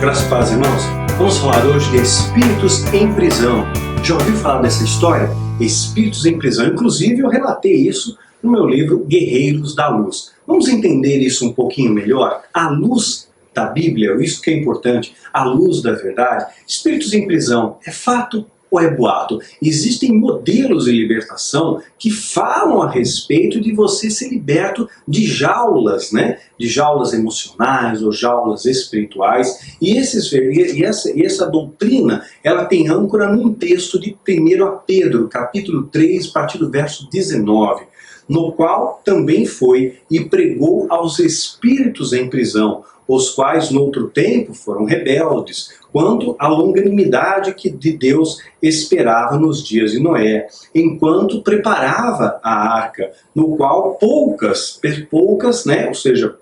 Graças a Deus, irmãos. Vamos falar hoje de espíritos em prisão. Já ouviu falar dessa história? Espíritos em prisão. Inclusive, eu relatei isso no meu livro Guerreiros da Luz. Vamos entender isso um pouquinho melhor? A luz da Bíblia, isso que é importante, a luz da verdade. Espíritos em prisão é fato ou é boato? Existem modelos de libertação que falam a respeito de você ser liberto de jaulas, né? De jaulas emocionais ou jaulas espirituais. E essa doutrina, ela tem âncora num texto de 1 Pedro, capítulo 3, a partir do verso 19, no qual também foi e pregou aos espíritos em prisão, os quais no outro tempo foram rebeldes, quanto à longanimidade que de Deus esperava nos dias de Noé, enquanto preparava a arca, no qual poucas, né, ou seja,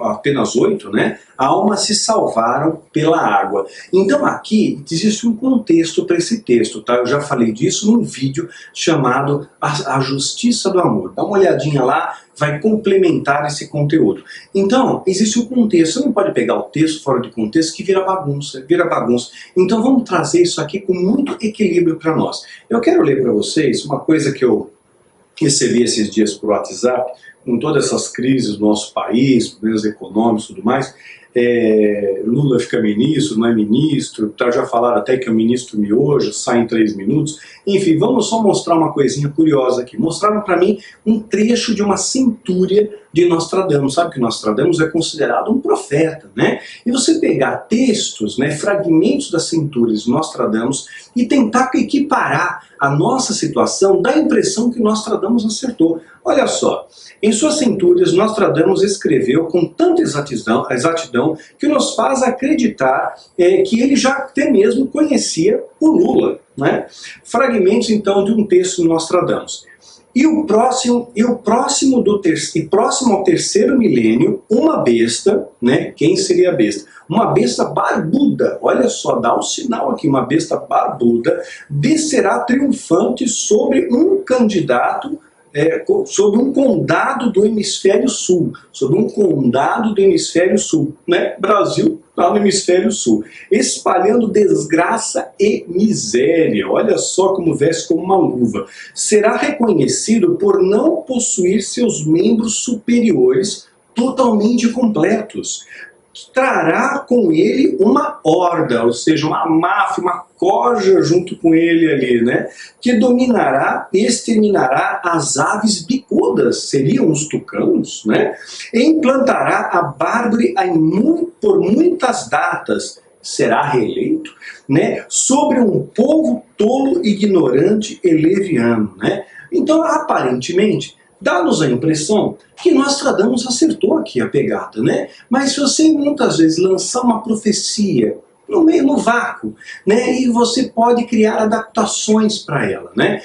apenas 8, né, almas se salvaram pela água. Então aqui existe um contexto para esse texto, tá? Eu já falei disso num vídeo chamado A Justiça do Amor. Dá uma olhadinha lá, vai complementar esse conteúdo. Então, existe um contexto. Você não pode pegar o texto fora de contexto que vira bagunça, Então vamos trazer isso aqui com muito equilíbrio para nós. Eu quero ler para vocês uma coisa que eu recebi esses dias por WhatsApp, com todas essas crises do nosso país, problemas econômicos e tudo mais. Lula fica ministro, não é ministro, já falaram até que é o ministro miojo, sai em 3 minutos. Enfim, vamos só mostrar uma coisinha curiosa aqui. Mostraram para mim um trecho de uma centúria de Nostradamus. Sabe que Nostradamus é considerado um profeta, né? E você pegar textos, né, fragmentos das centúrias de Nostradamus e tentar equiparar a nossa situação, dá a impressão que Nostradamus acertou. Olha só, em suas centúrias, Nostradamus escreveu com tanta exatidão que nos faz acreditar que ele já até mesmo conhecia o Lula, né? Fragmentos então de um texto de Nostradamus. E próximo ao terceiro milênio, uma besta, né? Quem seria a besta? Uma besta barbuda, olha só, dá um sinal aqui, uma besta barbuda, descerá triunfante sobre um candidato, sobre um condado do hemisfério sul, né? Brasil está no hemisfério sul, espalhando desgraça e miséria. Olha só como veste como uma luva. Será reconhecido por não possuir seus membros superiores totalmente completos. Trará com ele uma horda, ou seja, uma máfia, uma corja junto com ele ali, né? Que dominará e exterminará as aves bicudas, seriam os tucanos, né? E implantará a bárbara por muitas datas, será reeleito, né? Sobre um povo tolo, ignorante e leviano, né? Então, aparentemente, dá-nos a impressão que Nostradamus acertou aqui a pegada, né? Mas se você muitas vezes lançar uma profecia no vácuo, né? E você pode criar adaptações para ela, né?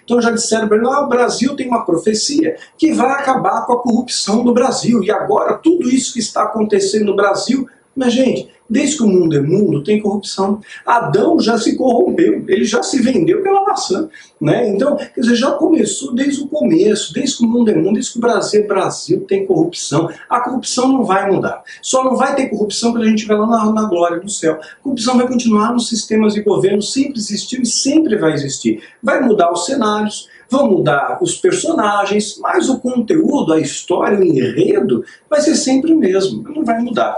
Então já disseram para ele, o Brasil tem uma profecia que vai acabar com a corrupção do Brasil. E agora tudo isso que está acontecendo no Brasil, mas gente, desde que o mundo é mundo, tem corrupção. Adão já se corrompeu, ele já se vendeu pela maçã, né? Então, quer dizer, já começou desde o começo, desde que o mundo é mundo, desde que o Brasil é Brasil, tem corrupção. A corrupção não vai mudar. Só não vai ter corrupção quando a gente vai lá na glória do céu. A corrupção vai continuar nos sistemas de governo, sempre existiu e sempre vai existir. Vai mudar os cenários, vão mudar os personagens, mas o conteúdo, a história, o enredo, vai ser sempre o mesmo, não vai mudar.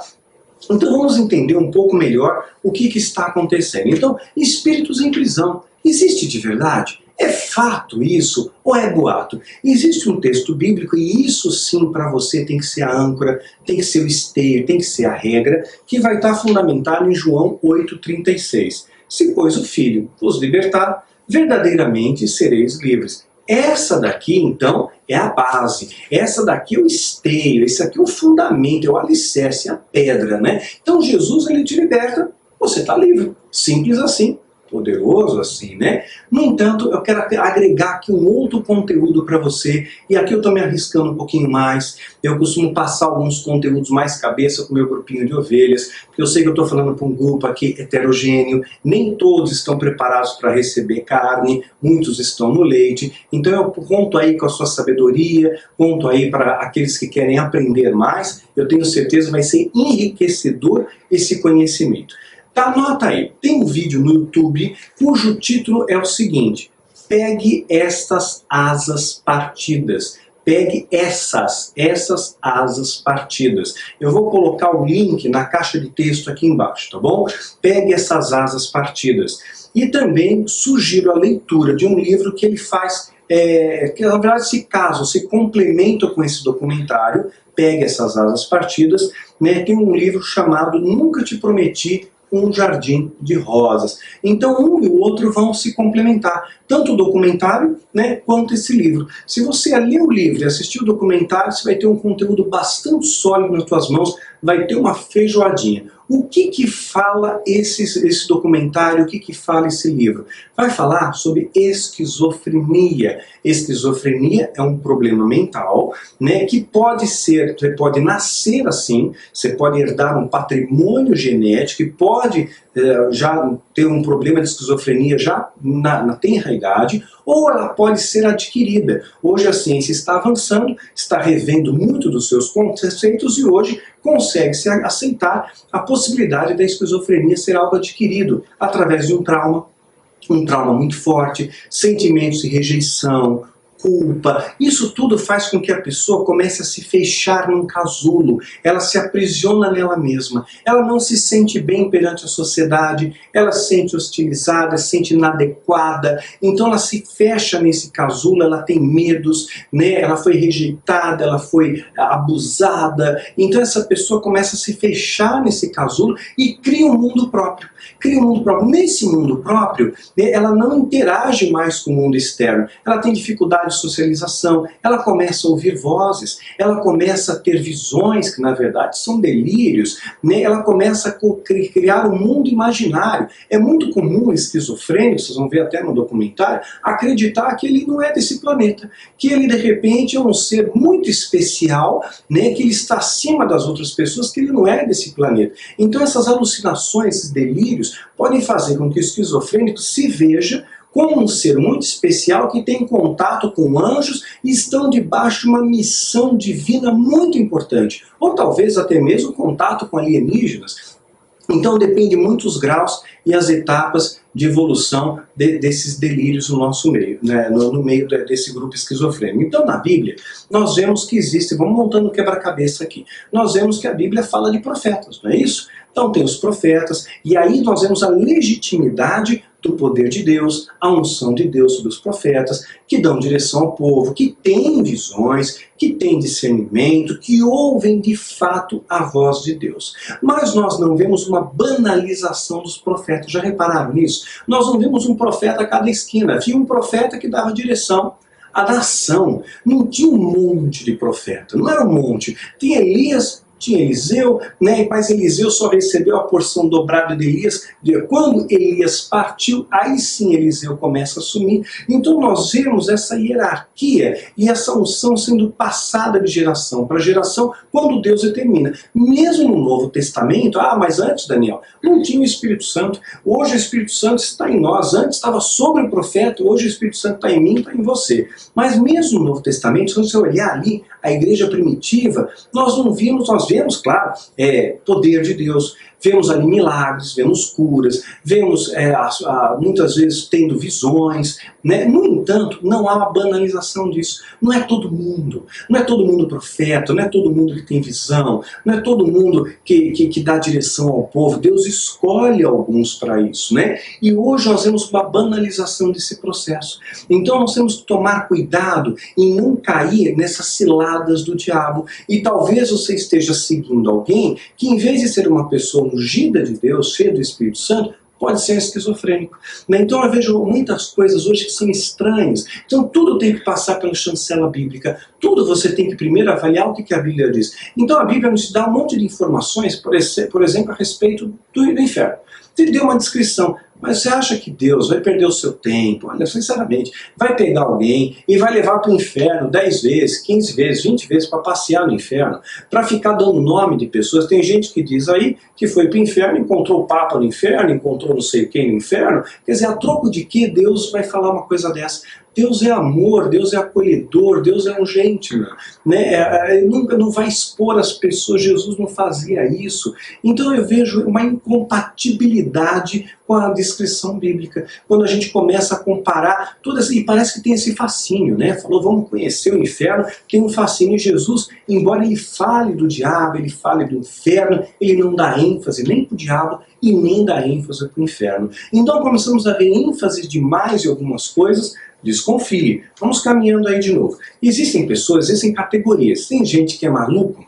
Então vamos entender um pouco melhor o que está acontecendo. Então, espíritos em prisão, existe de verdade? É fato isso ou é boato? Existe um texto bíblico e isso sim para você tem que ser a âncora, tem que ser o esteio, tem que ser a regra, que vai estar fundamentado em João 8,36. Se pois o Filho vos libertar, verdadeiramente sereis livres. Essa daqui, então, é a base. Essa daqui é o esteio, esse aqui é o fundamento, é o alicerce, é a pedra, né? Então Jesus, ele te liberta, você está livre. Simples assim. poderoso assim, né? No entanto, eu quero agregar aqui um outro conteúdo para você, e aqui eu estou me arriscando um pouquinho mais. Eu costumo passar alguns conteúdos mais cabeça com o meu grupinho de ovelhas, porque eu sei que eu estou falando para um grupo aqui heterogêneo, nem todos estão preparados para receber carne, muitos estão no leite, então eu conto aí com a sua sabedoria, conto aí para aqueles que querem aprender mais, eu tenho certeza que vai ser enriquecedor esse conhecimento. Tá, anota aí, tem um vídeo no YouTube cujo título é o seguinte: pegue estas asas partidas. Pegue essas asas partidas. Eu vou colocar o link na caixa de texto aqui embaixo, tá bom? Pegue essas asas partidas. E também sugiro a leitura de um livro que ele faz, que na verdade se complementa com esse documentário, Pegue essas asas partidas, né? Tem um livro chamado Nunca Te Prometi um Jardim de Rosas. Então um e o outro vão se complementar, tanto o documentário, né, quanto esse livro. Se você ler o livro e assistir o documentário, você vai ter um conteúdo bastante sólido nas suas mãos, vai ter uma feijoadinha. O que fala esse documentário, o que fala esse livro? Vai falar sobre esquizofrenia. Esquizofrenia é um problema mental, né, que pode ser, você pode nascer assim, você pode herdar um patrimônio genético e pode já ter um problema de esquizofrenia já na tenra idade, ou ela pode ser adquirida. Hoje a ciência está avançando, está revendo muito dos seus conceitos e hoje consegue-se aceitar a possibilidade da esquizofrenia ser algo adquirido através de um trauma muito forte, sentimentos de rejeição, culpa. Isso tudo faz com que a pessoa comece a se fechar num casulo, ela se aprisiona nela mesma, ela não se sente bem perante a sociedade, ela se sente hostilizada, se sente inadequada, então ela se fecha nesse casulo, ela tem medos, né? Ela foi rejeitada, ela foi abusada, então essa pessoa começa a se fechar nesse casulo e cria um mundo próprio. Cria um mundo próprio. Nesse mundo próprio, né, ela não interage mais com o mundo externo, ela tem dificuldade de socialização, ela começa a ouvir vozes, ela começa a ter visões que na verdade são delírios, né? Ela começa a criar um mundo imaginário. É muito comum o esquizofrênico, vocês vão ver até no documentário, acreditar que ele não é desse planeta, que ele de repente é um ser muito especial, né, que ele está acima das outras pessoas, que ele não é desse planeta. Então essas alucinações, esses delírios, podem fazer com que o esquizofrênico se veja como um ser muito especial que tem contato com anjos e estão debaixo de uma missão divina muito importante, ou talvez até mesmo contato com alienígenas. Então depende muitos graus e as etapas de evolução desses delírios no nosso meio, né, no meio desse grupo esquizofrênico. Então na Bíblia nós vemos que existe, vamos montando o quebra-cabeça aqui, nós vemos que a Bíblia fala de profetas, não é isso? Então tem os profetas, e aí nós vemos a legitimidade do poder de Deus, a unção de Deus sobre os profetas, que dão direção ao povo, que têm visões, que têm discernimento, que ouvem de fato a voz de Deus. Mas nós não vemos uma banalização dos profetas, já repararam nisso? Nós não vemos um profeta a cada esquina, havia um profeta que dava direção à nação. Não tinha um monte de profeta, não era um monte. Tinha Elias, tinha Eliseu, né? Mas Eliseu só recebeu a porção dobrada de Elias quando Elias partiu, aí sim Eliseu começa a assumir. Então nós vemos essa hierarquia e essa unção sendo passada de geração para geração quando Deus determina. Mesmo no Novo Testamento, mas antes, Daniel, não tinha o Espírito Santo. Hoje o Espírito Santo está em nós, antes estava sobre o profeta, hoje o Espírito Santo está em mim, está em você. Mas mesmo no Novo Testamento, se você olhar ali, a igreja primitiva, nós vemos, claro, poder de Deus, vemos ali milagres, vemos curas, vemos muitas vezes tendo visões, né? No entanto, não há uma banalização disso. Não é todo mundo profeta, não é todo mundo que tem visão, não é todo mundo que dá direção ao povo. Deus escolhe alguns para isso, né? E hoje nós vemos uma banalização desse processo. Então nós temos que tomar cuidado em não cair nessas ciladas do diabo. E talvez você esteja seguindo alguém que, em vez de ser uma pessoa ungida de Deus, cheia do Espírito Santo, pode ser esquizofrênico. Então eu vejo muitas coisas hoje que são estranhas. Então tudo tem que passar pela chancela bíblica. Tudo você tem que primeiro avaliar o que a Bíblia diz. Então a Bíblia nos dá um monte de informações, por exemplo, a respeito do inferno. Te deu uma descrição, Mas você acha que Deus vai perder o seu tempo? Olha, sinceramente, vai pegar alguém e vai levar para o inferno 10 vezes, 15 vezes, 20 vezes para passear no inferno, para ficar dando nome de pessoas? Tem gente que diz aí que foi para o inferno, encontrou o Papa no inferno, encontrou não sei quem no inferno. Quer dizer, a troco de que Deus vai falar uma coisa dessa? Deus é amor, Deus é acolhedor, Deus é um gentleman, né? Nunca não vai expor as pessoas, Jesus não fazia isso. Então eu vejo uma incompatibilidade com a descrição bíblica, quando a gente começa a comparar todas, e parece que tem esse fascínio, né? Falou, vamos conhecer o inferno, tem um fascínio. E Jesus, embora ele fale do diabo, ele fale do inferno, ele não dá ênfase nem para o diabo e nem dá ênfase para o inferno. Então começamos a ver ênfase demais em algumas coisas. Desconfie. Vamos caminhando aí de novo. Existem pessoas, existem categorias. Tem gente que é maluco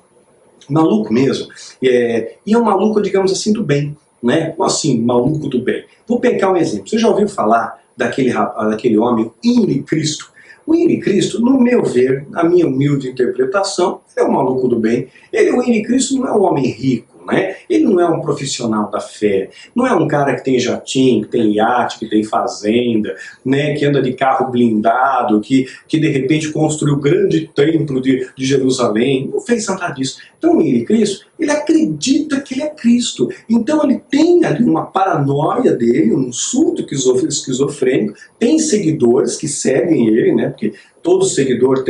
mesmo, e é um maluco, digamos assim, do bem, né? Como assim, maluco do bem? Vou pegar um exemplo. Você já ouviu falar daquele homem, Henri Cristo? O Henri Cristo, no meu ver, na minha humilde interpretação, é um maluco do bem. O Henri Cristo não é um homem rico, né? Ele não é um profissional da fé, não é um cara que tem jatinho, que tem iate, que tem fazenda, né? Que anda de carro blindado, que de repente construiu o grande templo de Jerusalém. Não fez nada disso. Então o Henri Cristo, ele acredita que ele é Cristo. Então ele tem ali uma paranoia dele, um surto esquizofrênico, tem seguidores que seguem ele, né? Porque todo seguidor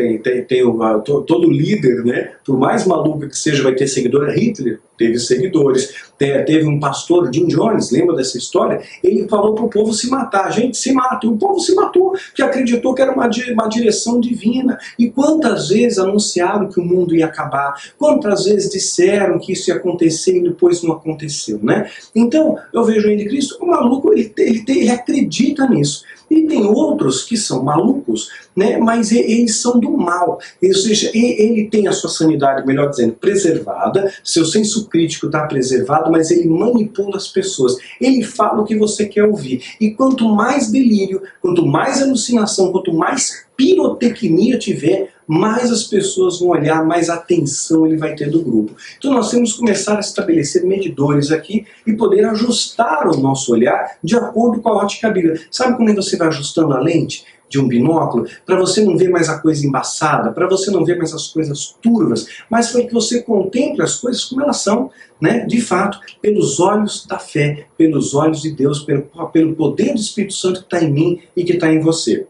todo líder, né? Por mais maluco que seja, vai ter seguidor. Hitler teve seguidores. Teve um pastor, Jim Jones, lembra dessa história? Ele falou para o povo se matar. A gente se mata. E o povo se matou, que acreditou que era uma direção divina. E quantas vezes anunciaram que o mundo ia acabar? Quantas vezes disseram que isso ia acontecer e depois não aconteceu, né? Então, eu vejo o Henri Cristo, o maluco, ele acredita nisso. E tem outros que são malucos, né? Mas eles são do mal. Ou seja, ele tem a sua sanidade, melhor dizendo, preservada, seu senso crítico está preservado, mas ele manipula as pessoas. Ele fala o que você quer ouvir. E quanto mais delírio, quanto mais alucinação, quanto mais pirotecnia tiver, mais as pessoas vão olhar, mais atenção ele vai ter do grupo. Então nós temos que começar a estabelecer medidores aqui e poder ajustar o nosso olhar de acordo com a ótica bíblica. Sabe como você vai ajustando a lente de um binóculo? Para você não ver mais a coisa embaçada, para você não ver mais as coisas turvas, mas para que você contemple as coisas como elas são, né? De fato, pelos olhos da fé, pelos olhos de Deus, pelo poder do Espírito Santo que está em mim e que está em você.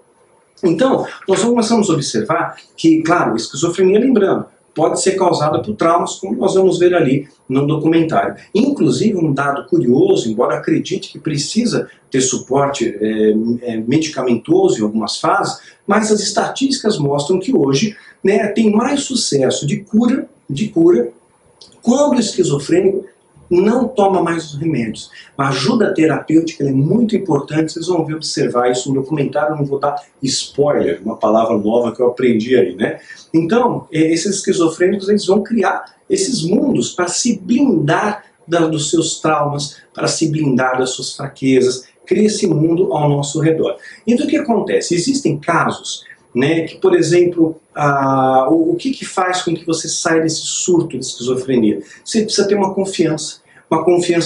Então, nós começamos a observar que, claro, a esquizofrenia, lembrando, pode ser causada por traumas, como nós vamos ver ali no documentário. Inclusive, um dado curioso, embora acredite que precisa ter suporte medicamentoso em algumas fases, mas as estatísticas mostram que hoje, né, tem mais sucesso de cura quando o esquizofrênico não toma mais os remédios. A ajuda terapêutica é muito importante, vocês vão ver observar isso no documentário, não vou dar spoiler, uma palavra nova que eu aprendi aí, né? Então, esses esquizofrênicos, eles vão criar esses mundos para se blindar dos seus traumas, para se blindar das suas fraquezas, cria esse mundo ao nosso redor. Então o que acontece? Existem casos, né, que, por exemplo, o que faz com que você saia desse surto de esquizofrenia? Você precisa ter uma confiança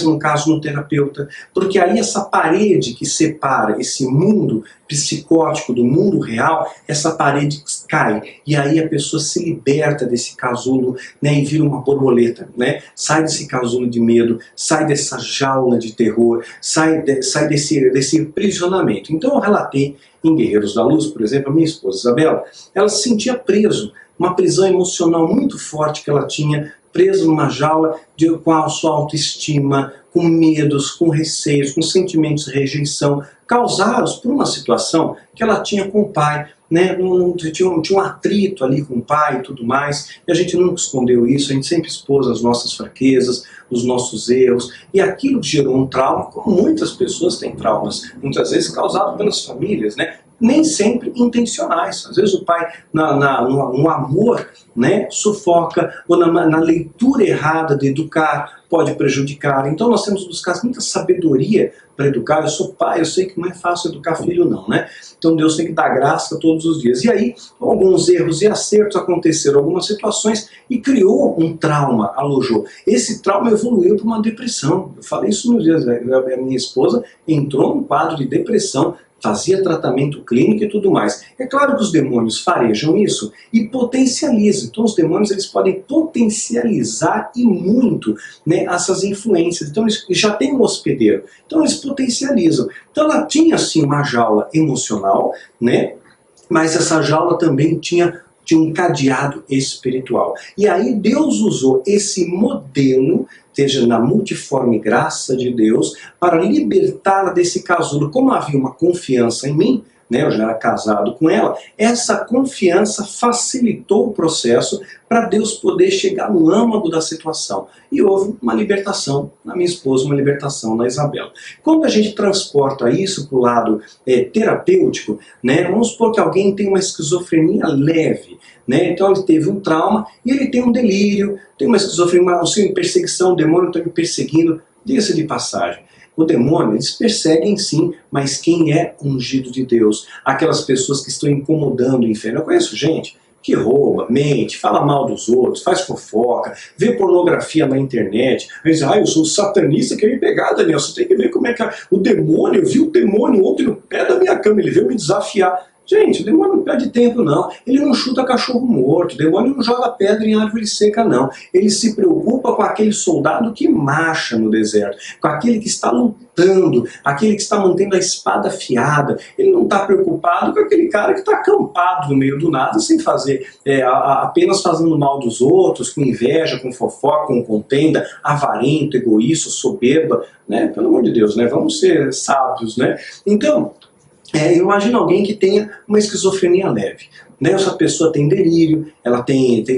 no caso no terapeuta, porque aí essa parede que separa esse mundo psicótico do mundo real, essa parede cai, e aí a pessoa se liberta desse casulo, né, e vira uma borboleta, né? Sai desse casulo de medo, sai dessa jaula de terror, sai desse aprisionamento. Então eu relatei em Guerreiros da Luz, por exemplo, a minha esposa Isabela, ela se sentia preso, uma prisão emocional muito forte que ela tinha, preso numa jaula com a sua autoestima, com medos, com receios, com sentimentos de rejeição, causados por uma situação que ela tinha com o pai, né? Tinha um atrito ali com o pai e tudo mais, e a gente nunca escondeu isso, a gente sempre expôs as nossas fraquezas, os nossos erros, e aquilo gerou um trauma, como muitas pessoas têm traumas, muitas vezes causados pelas famílias, né? nem sempre intencionais. Às vezes o pai, no amor, né, sufoca, ou na leitura errada de educar, pode prejudicar. Então nós temos que buscar muita sabedoria para educar. Eu sou pai, eu sei que não é fácil educar filho não, né? Então Deus tem que dar graça todos os dias. E aí, alguns erros e acertos aconteceram, algumas situações, e criou um trauma, alojou. Esse trauma evoluiu para uma depressão. Eu falei isso nos dias, a minha esposa entrou num quadro de depressão, fazia tratamento clínico e tudo mais. É claro que os demônios farejam isso e potencializam. Então os demônios, eles podem potencializar e muito, né, essas influências. Então eles já têm um hospedeiro, então eles potencializam. Então ela tinha sim uma jaula emocional, né, mas essa jaula também tinha um cadeado espiritual. E aí Deus usou esse modelo, seja na multiforme graça de Deus, para libertá-la desse casulo. Como havia uma confiança em mim, né, eu já era casado com ela, essa confiança facilitou o processo para Deus poder chegar no âmago da situação. E houve uma libertação na minha esposa, uma libertação na Isabela. Quando a gente transporta isso para o lado terapêutico, né, vamos supor que alguém tem uma esquizofrenia leve, né, então ele teve um trauma e ele tem um delírio, tem uma esquizofrenia, uma perseguição, o demônio está me perseguindo, diga-se de passagem. O demônio, eles perseguem sim, mas quem é ungido de Deus? Aquelas pessoas que estão incomodando o inferno. Eu conheço gente que rouba, mente, fala mal dos outros, faz fofoca, vê pornografia na internet, diz, eu sou satanista, quer me pegar, Daniel, você tem que ver como é que o demônio, eu vi o demônio ontem no pé da minha cama, ele veio me desafiar. Gente, o demônio não perde tempo não, ele não chuta cachorro morto, o demônio não joga pedra em árvore seca não, ele se preocupa com aquele soldado que marcha no deserto, com aquele que está lutando, aquele que está mantendo a espada afiada, ele não está preocupado com aquele cara que está acampado no meio do nada, sem fazer, apenas fazendo mal dos outros, com inveja, com fofoca, com contenda, avarento, egoísta, soberba, né? Pelo amor de Deus, né? Vamos ser sábios, né? Então, imagina alguém que tenha uma esquizofrenia leve, né? Essa pessoa tem delírio, ela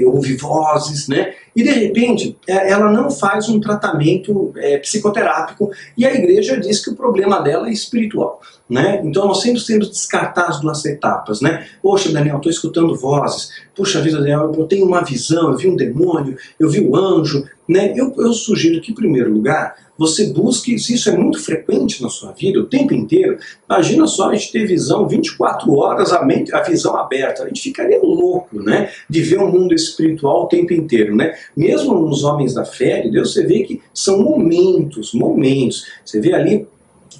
ouve vozes, né? E de repente ela não faz um tratamento psicoterápico e a igreja diz que o problema dela é espiritual, né? Então nós sempre temos que descartar as duas etapas, né? Poxa, Daniel, estou escutando vozes, puxa vida, Daniel, eu tenho uma visão, eu vi um demônio, eu vi um anjo, né? Eu sugiro que, em primeiro lugar, você busque, se isso é muito frequente na sua vida, o tempo inteiro, imagina só a gente ter visão 24 horas, a visão aberta, a gente ficaria louco, né, de ver o mundo espiritual o tempo inteiro, né? Mesmo nos homens da fé de Deus, você vê que são momentos, você vê ali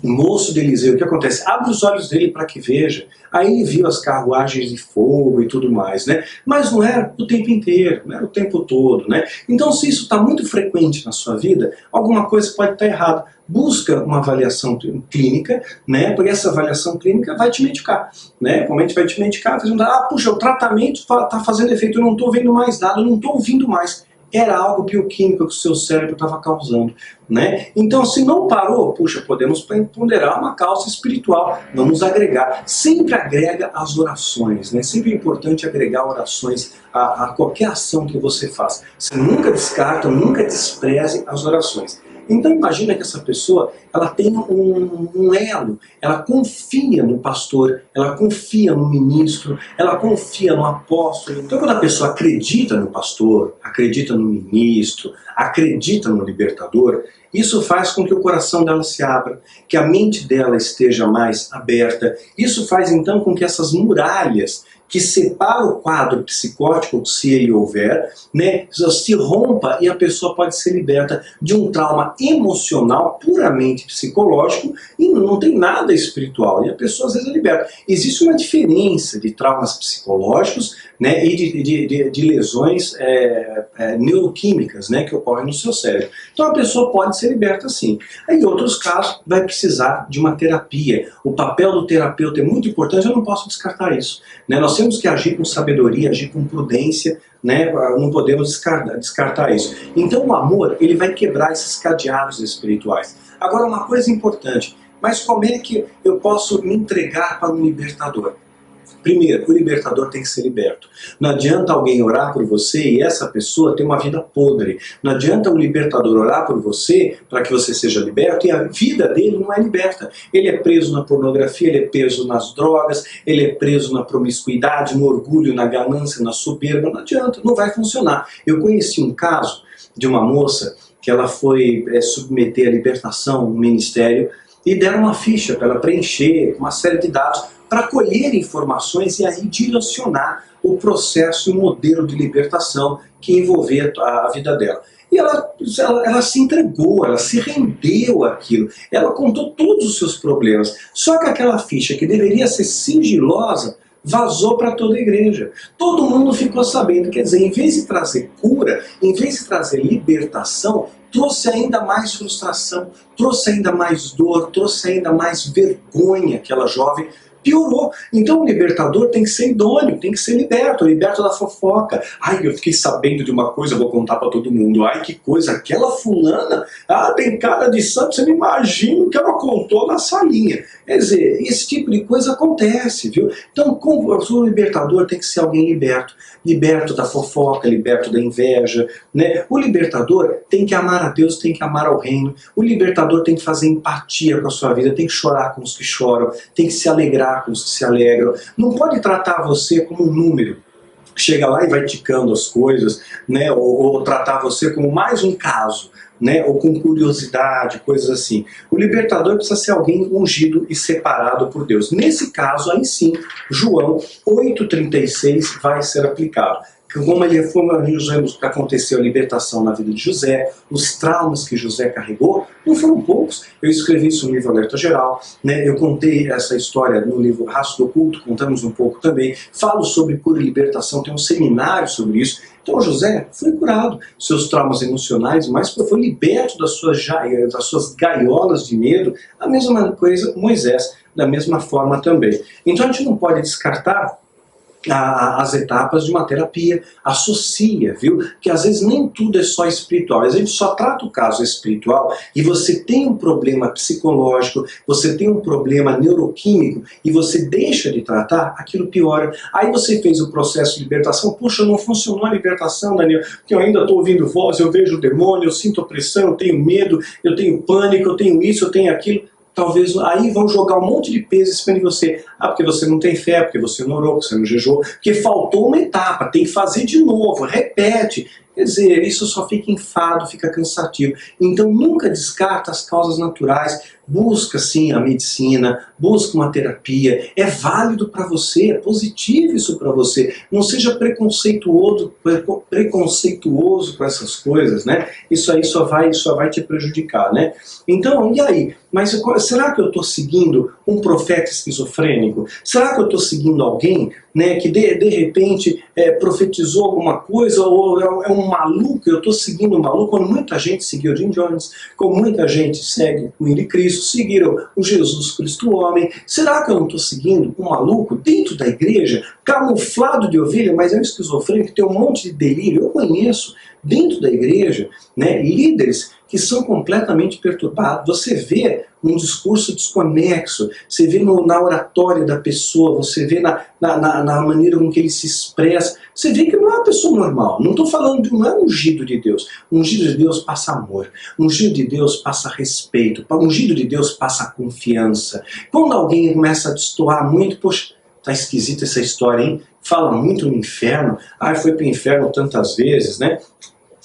o moço de Eliseu, o que acontece? Abre os olhos dele para que veja. Aí ele viu as carruagens de fogo e tudo mais, né? Mas não era o tempo inteiro, não era o tempo todo, né? Então, se isso está muito frequente na sua vida, alguma coisa pode estar errada. Busca uma avaliação clínica, né? Porque essa avaliação clínica vai te medicar, né? Como a gente vai te medicar, fazendo, puxa, o tratamento está fazendo efeito, eu não estou vendo mais nada, eu não estou ouvindo mais. Era algo bioquímico que o seu cérebro estava causando, né? Então, se não parou, puxa, podemos ponderar uma causa espiritual, vamos agregar. Sempre agrega as orações, né? Sempre é importante agregar orações a qualquer ação que você faça. Você nunca descarta, nunca despreze as orações. Então imagina que essa pessoa, ela tem um elo, ela confia no pastor, ela confia no ministro, ela confia no apóstolo. Então quando a pessoa acredita no pastor, acredita no ministro, acredita no libertador, isso faz com que o coração dela se abra, que a mente dela esteja mais aberta. Isso faz então com que essas muralhas que separam o quadro psicótico, se ele houver, né, se rompa e a pessoa pode ser liberta de um trauma emocional puramente psicológico e não tem nada espiritual. E a pessoa às vezes é liberta. Existe uma diferença de traumas psicológicos, né, e de lesões neuroquímicas, né, que ocorrem no seu cérebro. Então a pessoa pode ser liberta sim. Em outros casos vai precisar de uma terapia. O papel do terapeuta é muito importante, eu não posso descartar isso, né? Nós temos que agir com sabedoria, agir com prudência, né? Não podemos descartar isso. Então o amor, ele vai quebrar esses cadeados espirituais. Agora uma coisa importante, mas como é que eu posso me entregar para um libertador? Primeiro, o libertador tem que ser liberto. Não adianta alguém orar por você e essa pessoa ter uma vida podre. Não adianta um libertador orar por você para que você seja liberto e a vida dele não é liberta. Ele é preso na pornografia, ele é preso nas drogas, ele é preso na promiscuidade, no orgulho, na ganância, na soberba. Não adianta, não vai funcionar. Eu conheci um caso de uma moça que ela foi submeter a libertação no ministério e deram uma ficha para ela preencher, uma série de dados, para colher informações e aí direcionar o processo e o modelo de libertação que envolvia a vida dela. E ela se entregou, ela se rendeu àquilo, ela contou todos os seus problemas. Só que aquela ficha que deveria ser sigilosa, vazou para toda a igreja. Todo mundo ficou sabendo, quer dizer, em vez de trazer cura, em vez de trazer libertação, trouxe ainda mais frustração, trouxe ainda mais dor, trouxe ainda mais vergonha aquela jovem. Piorou. Então o libertador tem que ser idôneo, tem que ser liberto da fofoca. Ai, eu fiquei sabendo de uma coisa, vou contar para todo mundo. Ai, que coisa, aquela fulana, tem cara de santo, você não imagina o que ela contou na salinha. Quer dizer, esse tipo de coisa acontece, viu? Então o libertador tem que ser alguém liberto. Liberto da fofoca, liberto da inveja, né? O libertador tem que amar a Deus, tem que amar ao reino. O libertador tem que fazer empatia com a sua vida, tem que chorar com os que choram, tem que se alegrar com os que se alegram. Não pode tratar você como um número. Chega lá e vai ticando as coisas, né? Ou tratar você como mais um caso, né? Ou com curiosidade, coisas assim. O libertador precisa ser alguém ungido e separado por Deus. Nesse caso, aí sim, João 8,36 vai ser aplicado. Como ele foi, aconteceu a libertação na vida de José, os traumas que José carregou, não foram poucos. Eu escrevi isso no livro Alerta Geral, né? Eu contei essa história no livro Rastro do Oculto, contamos um pouco também. Falo sobre cura e libertação, tem um seminário sobre isso. Então José foi curado, seus traumas emocionais, mas foi liberto das suas gaiolas de medo. A mesma coisa Moisés, da mesma forma também. Então a gente não pode descartar as etapas de uma terapia, associa, viu? Que às vezes nem tudo é só espiritual, às vezes a gente só trata o caso espiritual e você tem um problema psicológico, você tem um problema neuroquímico e você deixa de tratar, aquilo piora. Aí você fez o processo de libertação, puxa, não funcionou a libertação, Daniel, porque eu ainda estou ouvindo voz, eu vejo o demônio, eu sinto opressão, eu tenho medo, eu tenho pânico, eu tenho isso, eu tenho aquilo. Talvez aí vão jogar um monte de peso em cima de você. Porque você não tem fé, porque você não orou, porque você não jejuou, porque faltou uma etapa, tem que fazer de novo, repete. Quer dizer, isso só fica enfado, fica cansativo. Então nunca descarta as causas naturais, busca sim a medicina, busca uma terapia, é válido para você, é positivo isso para você. Não seja preconceituoso com essas coisas, né? Isso aí só vai te prejudicar, né? Então, e aí? Mas será que eu estou seguindo um profeta esquizofrênico? Será que eu estou seguindo alguém, né, que de repente profetizou alguma coisa, ou é um maluco, eu estou seguindo um maluco? Quando muita gente seguiu Jim Jones, como muita gente segue o Willy Cristo, seguiram o Jesus Cristo homem, será que eu não estou seguindo um maluco dentro da igreja, camuflado de ovelha, mas é um esquizofrênico, tem um monte de delírio? Eu conheço dentro da igreja, né, líderes que são completamente perturbados. Você vê um discurso desconexo, você vê na oratória da pessoa, você vê na maneira com que ele se expressa, você vê que não é uma pessoa normal. Não estou falando não é ungido de Deus. Ungido de Deus passa amor, ungido de Deus passa respeito, ungido de Deus passa confiança. Quando alguém começa a destoar muito, poxa, tá esquisita essa história, hein? Fala muito no inferno, foi para o inferno tantas vezes, né?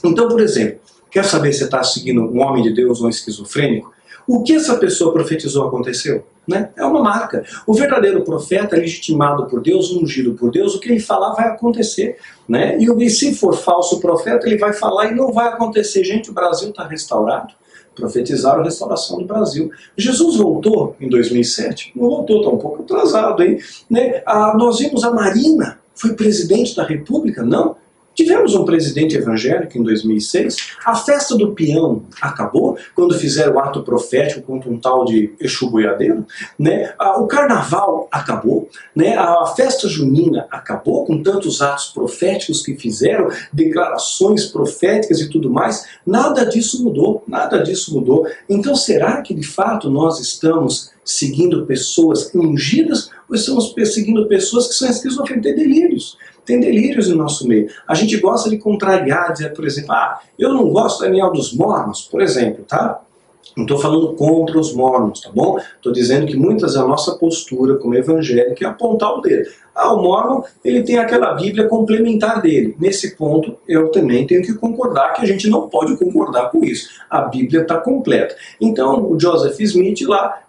Então, por exemplo, quer saber se está seguindo um homem de Deus ou um esquizofrênico? O que essa pessoa profetizou aconteceu? Né? É uma marca. O verdadeiro profeta, legitimado por Deus, ungido por Deus, o que ele falar vai acontecer. Né? E se for falso profeta, ele vai falar e não vai acontecer. Gente, o Brasil está restaurado. Profetizaram a restauração do Brasil. Jesus voltou em 2007? Não voltou, está um pouco atrasado. Hein? Né? Nós vimos a Marina, foi presidente da República? Não. Tivemos um presidente evangélico em 2006, a festa do peão acabou, quando fizeram o ato profético contra um tal de Exu Boiadeiro, né? O carnaval acabou, né? A festa junina acabou, com tantos atos proféticos que fizeram, declarações proféticas e tudo mais, nada disso mudou, nada disso mudou. Então será que de fato nós estamos seguindo pessoas ungidas ou estamos seguindo pessoas que são esquizofrênicas? Tem delírios no nosso meio. A gente gosta de contrariar, dizer, por exemplo, eu não gosto, Daniel, dos mormons, por exemplo, tá? Não estou falando contra os mormons, tá bom? Estou dizendo que muitas da nossa postura como evangélica é apontar o dedo. O mormon, ele tem aquela Bíblia complementar dele. Nesse ponto, eu também tenho que concordar que a gente não pode concordar com isso. A Bíblia está completa. Então, o Joseph Smith lá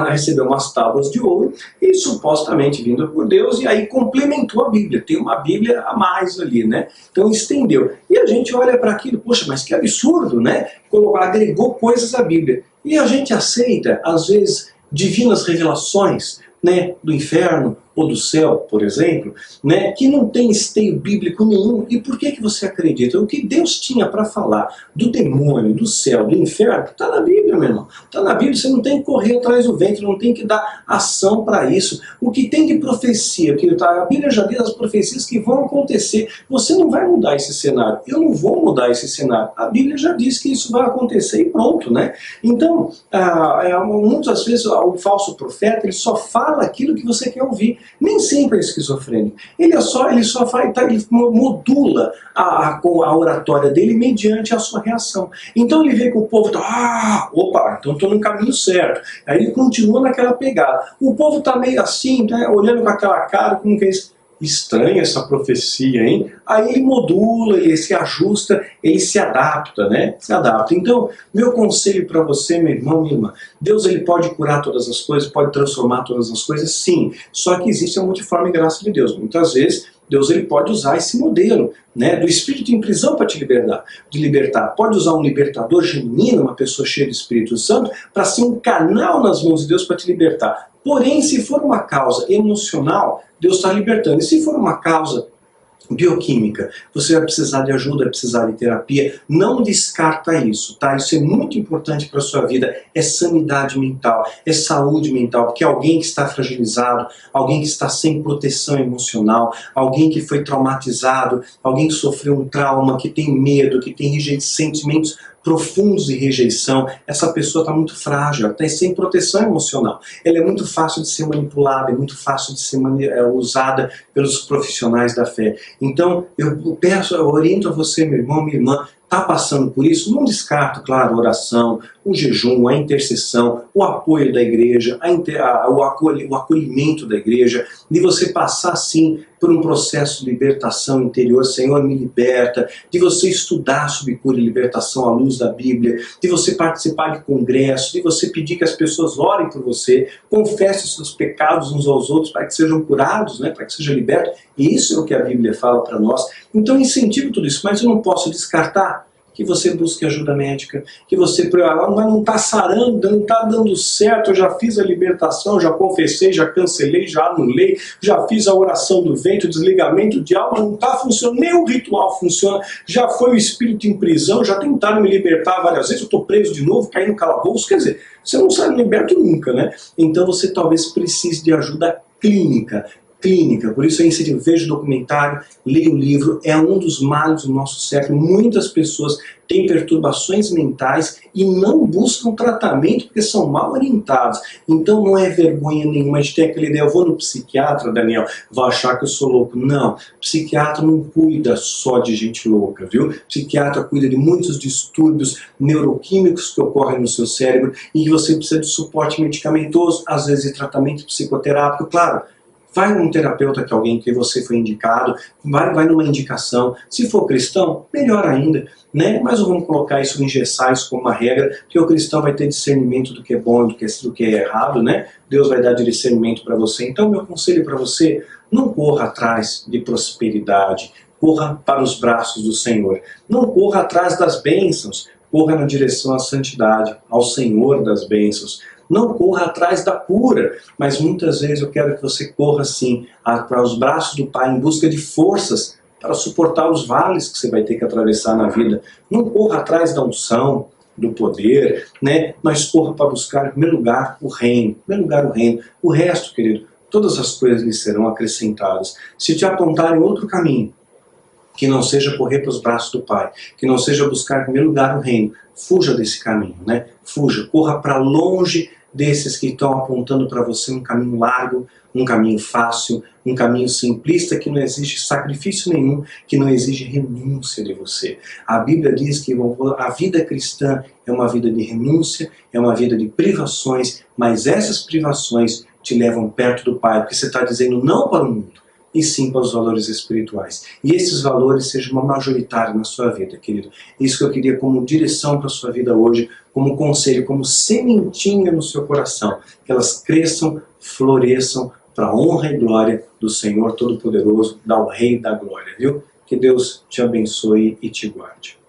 recebeu umas tábuas de ouro e supostamente vindo por Deus, e aí complementou a Bíblia. Tem uma Bíblia a mais ali, né? Então estendeu. E a gente olha para aquilo, poxa, mas que absurdo, né? Agregou coisas à Bíblia. E a gente aceita, às vezes, divinas revelações, né, do inferno ou do céu, por exemplo, né, que não tem esteio bíblico nenhum. E por que você acredita? O que Deus tinha para falar do demônio, do céu, do inferno, está na Bíblia, meu irmão. Está na Bíblia, você não tem que correr atrás do vento, não tem que dar ação para isso. O que tem de profecia, a Bíblia já diz as profecias que vão acontecer. Você não vai mudar esse cenário, eu não vou mudar esse cenário. A Bíblia já diz que isso vai acontecer e pronto, né? Então, muitas vezes o falso profeta, ele só fala aquilo que você quer ouvir. Nem sempre é esquizofrênico. Ele modula a oratória dele mediante a sua reação. Então ele vê que o povo está, opa, então estou no caminho certo. Aí ele continua naquela pegada. O povo está meio assim, né, olhando com aquela cara, como que é isso? Estranha essa profecia, hein? Aí ele modula, ele se ajusta, ele se adapta, né? Se adapta. Então, meu conselho para você, meu irmão, minha irmã, Deus ele pode curar todas as coisas, pode transformar todas as coisas, sim. Só que existe a multiforme graça de Deus. Muitas vezes, Deus ele pode usar esse modelo, né, do espírito em prisão para te libertar. Pode usar um libertador genuíno, uma pessoa cheia do Espírito Santo, para ser um canal nas mãos de Deus para te libertar. Porém, se for uma causa emocional, Deus está libertando. E se for uma causa bioquímica, você vai precisar de ajuda, vai precisar de terapia. Não descarta isso, tá? Isso é muito importante para a sua vida. É sanidade mental, é saúde mental, porque alguém que está fragilizado, alguém que está sem proteção emocional, alguém que foi traumatizado, alguém que sofreu um trauma, que tem medo, que tem sentimentos profundos de rejeição, essa pessoa está muito frágil, ela está sem proteção emocional. Ela é muito fácil de ser manipulada, é muito fácil de ser usada pelos profissionais da fé. Então, eu oriento a você, meu irmão, minha irmã, está passando por isso, não descarto, claro, a oração, o jejum, a intercessão, o apoio da igreja, o acolhimento da igreja, de você passar, sim, por um processo de libertação interior. Senhor, me liberta, de você estudar sobre cura e libertação à luz da Bíblia, de você participar de congressos, de você pedir que as pessoas orem por você, confesse os seus pecados uns aos outros para que sejam curados, né, para que sejam libertos. E isso é o que a Bíblia fala para nós. Então eu incentivo tudo isso, mas eu não posso descartar que você busque ajuda médica, que você não está sarando, não está dando certo, eu já fiz a libertação, já confessei, já cancelei, já anulei, já fiz a oração do vento, o desligamento de alma, não está funcionando, nem o ritual funciona, já foi o espírito em prisão, já tentaram me libertar várias vezes, eu estou preso de novo, caí no calabouço, quer dizer, você não sai liberto nunca, né? Então você talvez precise de ajuda clínica, por isso eu incentivo, veja o documentário, leia o livro, é um dos males do nosso século. Muitas pessoas têm perturbações mentais e não buscam tratamento porque são mal orientados. Então não é vergonha nenhuma, a gente tem aquela ideia, eu vou no psiquiatra, Daniel, vou achar que eu sou louco. Não, psiquiatra não cuida só de gente louca, viu? Psiquiatra cuida de muitos distúrbios neuroquímicos que ocorrem no seu cérebro e que você precisa de suporte medicamentoso, às vezes de tratamento psicoterápico, claro. Vai num terapeuta que alguém que você foi indicado, vai numa indicação. Se for cristão, melhor ainda, né? Mas vamos colocar isso, engessar isso como uma regra, que o cristão vai ter discernimento do que é bom e do que é errado, né? Deus vai dar discernimento para você. Então, meu conselho para você, não corra atrás de prosperidade, corra para os braços do Senhor. Não corra atrás das bênçãos, corra na direção à santidade, ao Senhor das bênçãos. Não corra atrás da cura, mas muitas vezes eu quero que você corra sim para os braços do Pai em busca de forças para suportar os vales que você vai ter que atravessar na vida. Não corra atrás da unção, do poder, né? Mas corra para buscar, em primeiro lugar, o reino. Em primeiro lugar, o reino. O resto, querido, todas as coisas lhe serão acrescentadas. Se te apontarem outro caminho, que não seja correr para os braços do Pai, que não seja buscar, em primeiro lugar, o reino, fuja desse caminho, né? Fuja, corra para longe desses que estão apontando para você um caminho largo, um caminho fácil, um caminho simplista que não exige sacrifício nenhum, que não exige renúncia de você. A Bíblia diz que a vida cristã é uma vida de renúncia, é uma vida de privações, mas essas privações te levam perto do Pai, porque você está dizendo não para o mundo, e sim para os valores espirituais. E esses valores sejam uma majoritária na sua vida, querido. Isso que eu queria como direção para a sua vida hoje, como conselho, como sementinha no seu coração. Que elas cresçam, floresçam para a honra e glória do Senhor Todo-Poderoso, do Rei da Glória, viu? Que Deus te abençoe e te guarde.